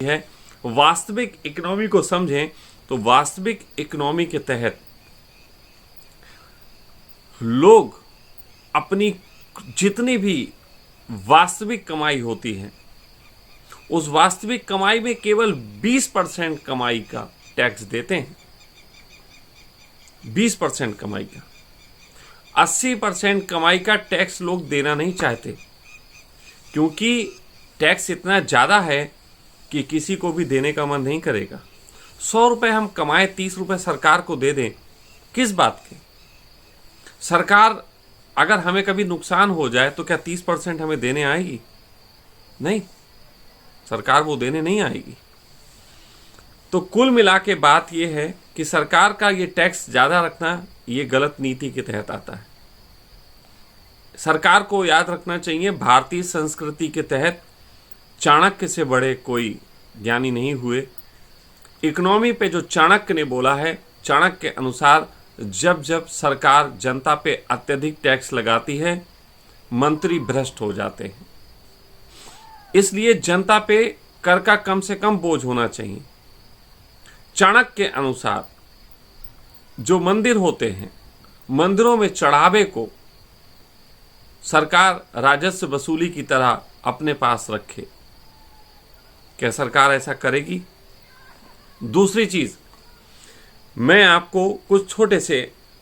है, वास्तविक इकोनॉमी को समझें तो वास्तविक इकोनॉमी के तहत लोग अपनी जितनी भी वास्तविक कमाई होती है उस वास्तविक कमाई में केवल 20% कमाई का टैक्स देते हैं। 20% कमाई का, 80% कमाई का टैक्स लोग देना नहीं चाहते, क्योंकि टैक्स इतना ज़्यादा है कि किसी को भी देने का मन नहीं करेगा। 100 रुपये हम कमाए, 30 रुपये सरकार को दे दें, किस बात के? सरकार अगर हमें कभी नुकसान हो जाए तो क्या 30% हमें देने आएगी? नहीं, सरकार वो देने नहीं आएगी। तो कुल मिला के बात यह है कि सरकार का ये टैक्स ज़्यादा रखना ये गलत नीति के तहत आता है। सरकार को याद रखना चाहिए, भारतीय संस्कृति के तहत चाणक्य से बड़े कोई ज्ञानी नहीं हुए। इकोनॉमी पे जो चाणक्य ने बोला है, चाणक्य के अनुसार जब जब सरकार जनता पे अत्यधिक टैक्स लगाती है, मंत्री भ्रष्ट हो जाते हैं। इसलिए जनता पे कर का कम से कम बोझ होना चाहिए। चाणक्य के अनुसार जो मंदिर होते हैं, मंदिरों में चढ़ावे को सरकार राजस्व वसूली की तरह अपने पास रखे। क्या सरकार ऐसा करेगी? दूसरी चीज, मैं आपको कुछ छोटे से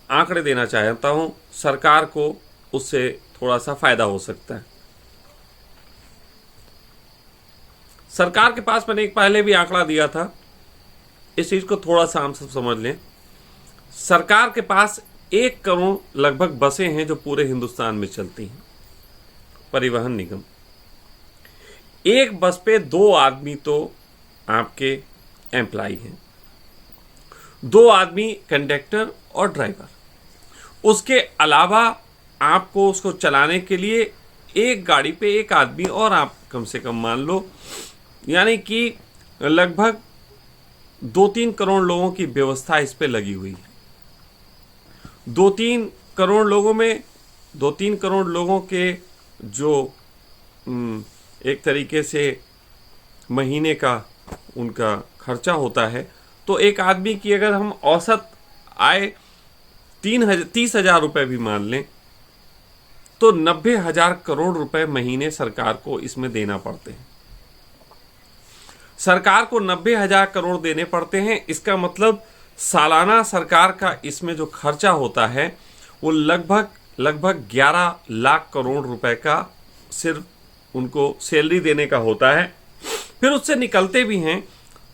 आंकड़े देना चाहता हूं, सरकार को उससे थोड़ा सा फायदा हो सकता है। सरकार के पास मैंने एक पहले भी आंकड़ा दिया था, इस चीज को थोड़ा सा हम सब समझ लें। सरकार के पास 1 करोड़ लगभग बसें हैं जो पूरे हिंदुस्तान में चलती हैं, परिवहन निगम। एक बस पे 2 आदमी तो आपके एम्प्लॉय हैं, 2 आदमी कंडक्टर और ड्राइवर। उसके अलावा आपको उसको चलाने के लिए एक गाड़ी पे 1 आदमी और आप कम से कम मान लो, यानी कि लगभग 2-3 करोड़ लोगों की व्यवस्था इस पे लगी हुई है। 2-3 करोड़ लोगों में 2-3 करोड़ लोगों के जो एक तरीके से महीने का उनका खर्चा होता है, तो एक आदमी की अगर हम औसत आय 30,000 रुपये भी मान लें तो 90,000 करोड़ रुपए महीने सरकार को इसमें देना पड़ते हैं। सरकार को 90,000 करोड़ देने पड़ते हैं। इसका मतलब सालाना सरकार का इसमें जो खर्चा होता है वो लगभग 11 लाख करोड़ रुपए का सिर्फ उनको सैलरी देने का होता है। फिर उससे निकलते भी हैं,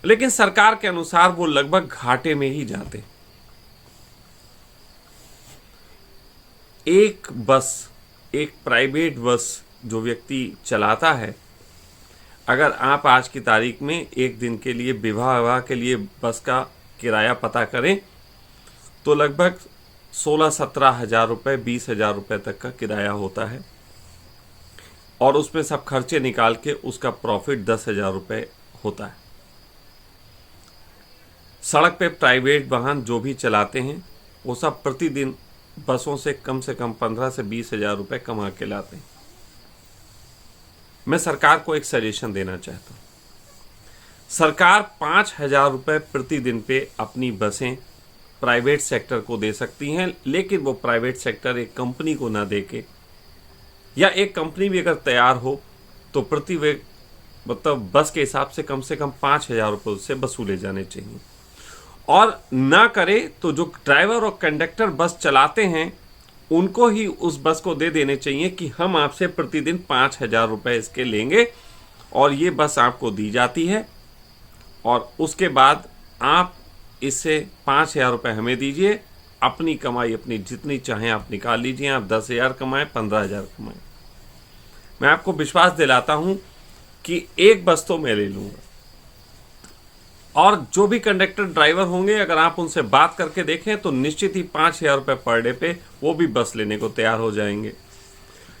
लेकिन सरकार के अनुसार वो लगभग घाटे में ही जाते। एक बस, एक प्राइवेट बस जो व्यक्ति चलाता है, अगर आप आज की तारीख में एक दिन के लिए विवाह के लिए बस का किराया पता करें तो लगभग 16-17 हजार रुपये, 20,000 रुपये तक का किराया होता है, और उसमें सब खर्चे निकाल के उसका प्रॉफिट 10,000 रुपये होता है। सड़क पे प्राइवेट वाहन जो भी चलाते हैं वो सब प्रतिदिन बसों से कम 15 से 20,000 रुपये कमा के लाते हैं। मैं सरकार को एक सजेशन देना चाहता हूँ। सरकार 5,000 रुपये प्रतिदिन पे अपनी बसें प्राइवेट सेक्टर को दे सकती हैं, लेकिन वो प्राइवेट सेक्टर एक कंपनी को ना दे के, या एक कंपनी भी अगर तैयार हो तो प्रति मतलब बस के हिसाब से कम 5,000 रुपये उससे वसूले जाने चाहिए। और ना करे तो जो ड्राइवर और कंडक्टर बस चलाते हैं उनको ही उस बस को दे देने चाहिए कि हम आपसे प्रतिदिन 5,000 रुपये इसके लेंगे और ये बस आपको दी जाती है, और उसके बाद आप इससे 5,000 रुपये हमें दीजिए, अपनी कमाई अपनी जितनी चाहें आप निकाल लीजिए। आप 10,000 कमाएं, 15,000 कमाएं, मैं आपको विश्वास दिलाता हूं कि एक बस तो मैं ले लूंगा। और जो भी कंडक्टर ड्राइवर होंगे, अगर आप उनसे बात करके देखें तो निश्चित ही 5,000 रुपये पर डे पे वो भी बस लेने को तैयार हो जाएंगे।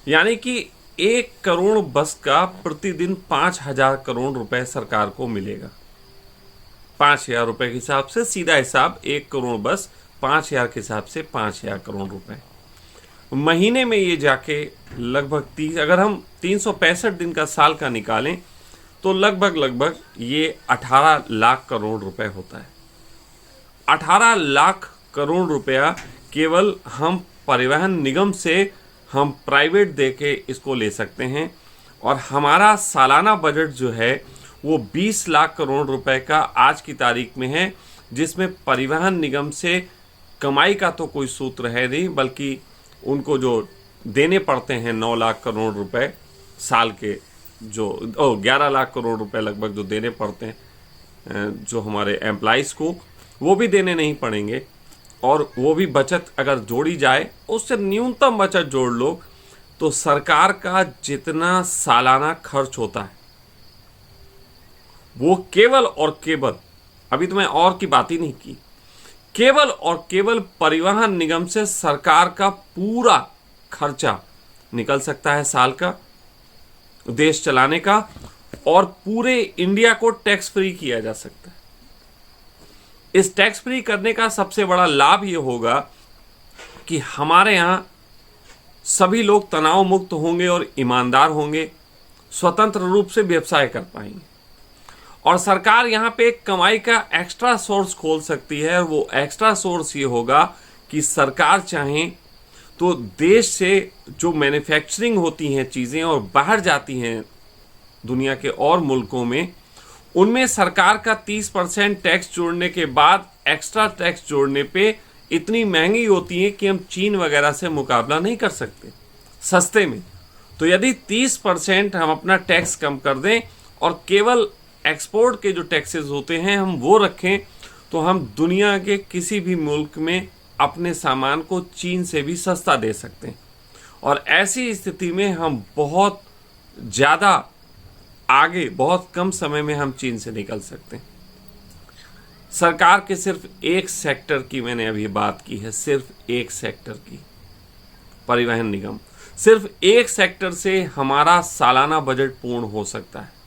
यानी कि 1 करोड़ बस का प्रतिदिन 5,000 करोड़ रुपए सरकार को मिलेगा। 5,000 रुपये के हिसाब से सीधा हिसाब, 1 करोड़ बस 5,000 के हिसाब से 5,000 करोड़ रुपए महीने में। ये जाके लगभग 30, अगर हम 365 दिन का साल का निकालें तो लगभग ये 18 लाख करोड़ रुपए होता है। 18 लाख करोड़ रुपया केवल हम परिवहन निगम से हम प्राइवेट देके इसको ले सकते हैं, और हमारा सालाना बजट जो है वो 20 लाख करोड़ रुपए का आज की तारीख में है, जिसमें परिवहन निगम से कमाई का तो कोई सूत्र है नहीं, बल्कि उनको जो देने पड़ते हैं 9 लाख करोड़ रुपए साल के, जो 11 लाख करोड़ रुपए लगभग जो देने पड़ते हैं जो हमारे एम्प्लॉइज़ को, वो भी देने नहीं पड़ेंगे। और वो भी बचत अगर जोड़ी जाए, उससे न्यूनतम बचत जोड़ लो, तो सरकार का जितना सालाना खर्च होता है वो केवल और केवल, अभी तो मैं और की बात ही नहीं की, केवल और केवल परिवहन निगम से सरकार का पूरा खर्चा निकल सकता है साल का, देश चलाने का, और पूरे इंडिया को टैक्स फ्री किया जा सकता है। इस टैक्स फ्री करने का सबसे बड़ा लाभ ये होगा कि हमारे यहाँ सभी लोग तनाव मुक्त होंगे और ईमानदार होंगे, स्वतंत्र रूप से व्यवसाय कर पाएंगे, और सरकार यहाँ पे एक कमाई का एक्स्ट्रा सोर्स खोल सकती है। और वो एक्स्ट्रा सोर्स ये होगा कि सरकार चाहे तो देश से जो मैन्युफैक्चरिंग होती हैं चीज़ें और बाहर जाती हैं दुनिया के और मुल्कों में, उनमें सरकार का 30% टैक्स जोड़ने के बाद एक्स्ट्रा टैक्स जोड़ने पे इतनी महंगी होती है कि हम चीन वगैरह से मुकाबला नहीं कर सकते सस्ते में। तो यदि 30% हम अपना टैक्स कम कर दें और केवल एक्सपोर्ट के जो टैक्सेस होते हैं हम वो रखें, तो हम दुनिया के किसी भी मुल्क में अपने सामान को चीन से भी सस्ता दे सकते हैं, और ऐसी स्थिति में हम बहुत ज़्यादा आगे, बहुत कम समय में हम चीन से निकल सकते हैं। सरकार के सिर्फ एक सेक्टर की मैंने अभी बात की है, सिर्फ एक सेक्टर की, परिवहन निगम, सिर्फ एक सेक्टर से हमारा सालाना बजट पूर्ण हो सकता है।